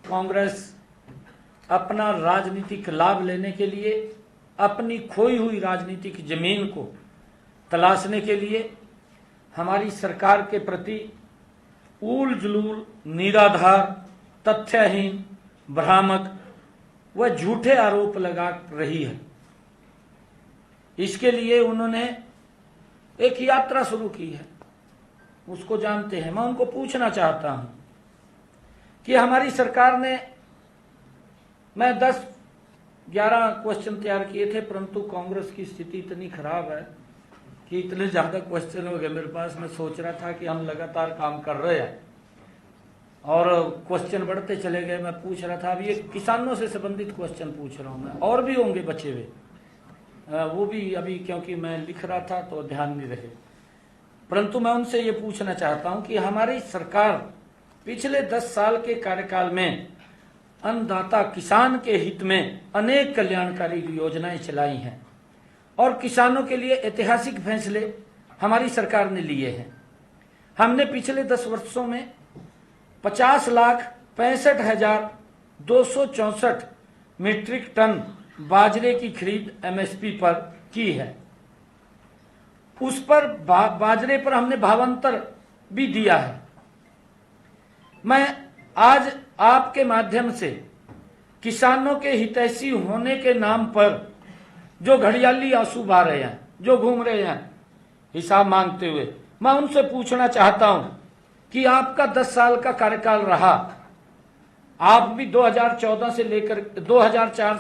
कांग्रेस अपना राजनीतिक लाभ लेने के लिए, अपनी खोई हुई राजनीतिक जमीन को तलाशने के लिए हमारी सरकार के प्रति ऊल जुलूल, निराधार, तथ्यहीन, भ्रामक व झूठे आरोप लगा रही है। इसके लिए उन्होंने एक यात्रा शुरू की है, उसको जानते हैं। मैं उनको पूछना चाहता हूं कि हमारी सरकार ने, मैं 10-11 क्वेश्चन तैयार किए थे, परंतु कांग्रेस की स्थिति इतनी खराब है कि इतने ज्यादा क्वेश्चन हो गए मेरे पास। मैं सोच रहा था कि हम लगातार काम कर रहे हैं और क्वेश्चन बढ़ते चले गए। मैं पूछ रहा था, अभी ये किसानों से संबंधित क्वेश्चन पूछ रहा हूं मैं, और भी होंगे बचे हुए, वो भी अभी क्योंकि मैं लिख रहा था तो ध्यान नहीं रहे। परंतु मैं उनसे ये पूछना चाहता हूं कि हमारी सरकार पिछले 10 साल के कार्यकाल में अन्नदाता किसान के हित में अनेक कल्याणकारी योजनाएं चलाई हैं और किसानों के लिए ऐतिहासिक फैसले हमारी सरकार ने लिए हैं। हमने पिछले 10 वर्षों में 50,65,264 मीट्रिक टन बाजरे की खरीद एमएसपी पर की है। उस पर बाजरे पर हमने भावांतर भी दिया है। मैं आज आपके माध्यम से किसानों के हितैषी होने के नाम पर जो घड़ियाली आंसू बहा रहे हैं, जो घूम रहे हैं हिसाब मांगते हुए, मैं उनसे पूछना चाहता हूं कि आपका 10 साल का कार्यकाल रहा, आप भी 2004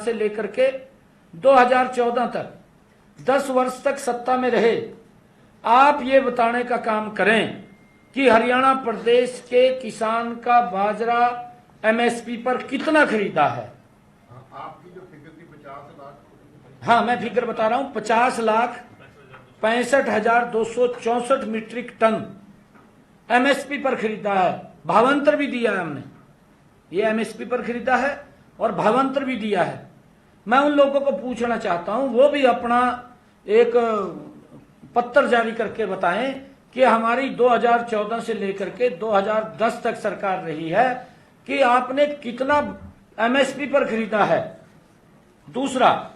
से लेकर के 2014 तक 10 वर्ष तक सत्ता में रहे। आप ये बताने का काम करें कि हरियाणा प्रदेश के किसान का बाजरा एमएसपी पर कितना खरीदा है। आपकी जो फिगर थी 50 लाख, हाँ मैं फिगर बता रहा हूं, 50,65,264 मीट्रिक टन एमएसपी पर खरीदा है। भावांतर भी दिया है हमने, ये एमएसपी पर खरीदा है और भावांतर भी दिया है। मैं उन लोगों को पूछना चाहता हूं, वो भी अपना एक पत्र जारी करके बताएं कि हमारी 2014 से लेकर के 2010 तक सरकार रही है कि आपने कितना एमएसपी पर खरीदा है। दूसरा,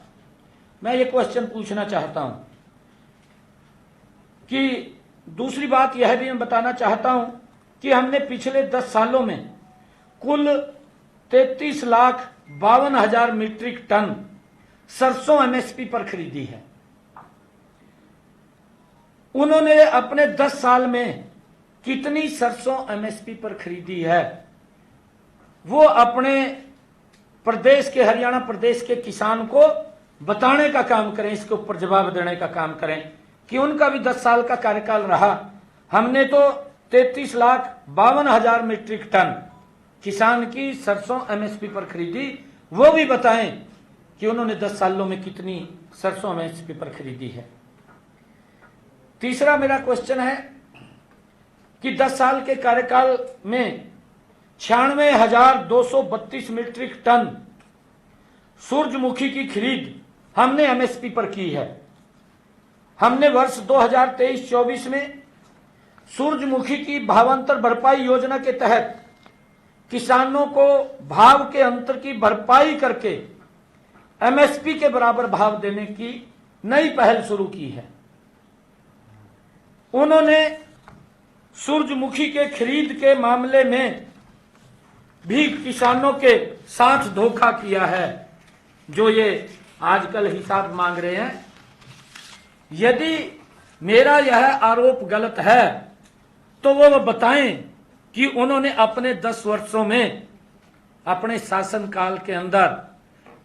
मैं ये क्वेश्चन पूछना चाहता हूं कि दूसरी बात यह भी मैं बताना चाहता हूं कि हमने पिछले 10 सालों में कुल 33,52,000 मीट्रिक टन सरसों एमएसपी पर खरीदी है। उन्होंने अपने 10 साल में कितनी सरसों एमएसपी पर खरीदी है, वो अपने प्रदेश के, हरियाणा प्रदेश के किसान को बताने का काम करें, इसके ऊपर जवाब देने का काम करें कि उनका भी 10 साल का कार्यकाल रहा। हमने तो 33,52,000 मीट्रिक टन किसान की सरसों एमएसपी पर खरीदी, वो भी बताएं कि उन्होंने 10 सालों में कितनी सरसों एमएसपी पर खरीदी है। तीसरा मेरा क्वेश्चन है कि 10 साल के कार्यकाल में 96,232 मीट्रिक टन सूरजमुखी की खरीद हमने एमएसपी पर की है। हमने वर्ष 2023-24 में सूरजमुखी की भावांतर भरपाई योजना के तहत किसानों को भाव के अंतर की भरपाई करके एमएसपी के बराबर भाव देने की नई पहल शुरू की है। उन्होंने सूरजमुखी के खरीद के मामले में भी किसानों के साथ धोखा किया है, जो ये आजकल हिसाब मांग रहे हैं। यदि मेरा यह आरोप गलत है तो वो बताएं कि उन्होंने अपने 10 वर्षों में, अपने शासनकाल के अंदर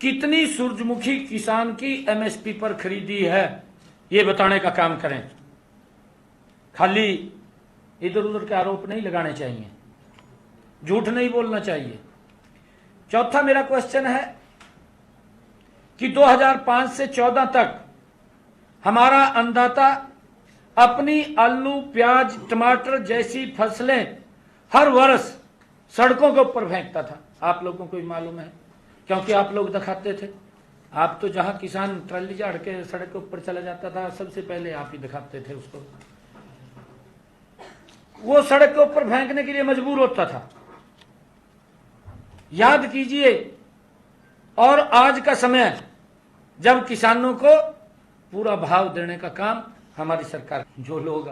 कितनी सूरजमुखी किसान की एमएसपी पर खरीदी है, ये बताने का काम करें। खाली इधर उधर के आरोप नहीं लगाने चाहिए, झूठ नहीं बोलना चाहिए। चौथा मेरा क्वेश्चन है कि 2005 से 14 तक हमारा अन्नदाता अपनी आलू, प्याज, टमाटर जैसी फसलें हर वर्ष सड़कों के ऊपर फेंकता था। आप लोगों को भी मालूम है, क्योंकि आप लोग दिखाते थे। आप तो जहां किसान ट्राली झाड़ के सड़क के ऊपर चला जाता था, सबसे पहले आप ही दिखाते थे उसको। वो सड़क के ऊपर फेंकने के लिए मजबूर होता था। याद कीजिए, और आज का समय जब किसानों को पूरा भाव देने का काम हमारी सरकार, जो लोग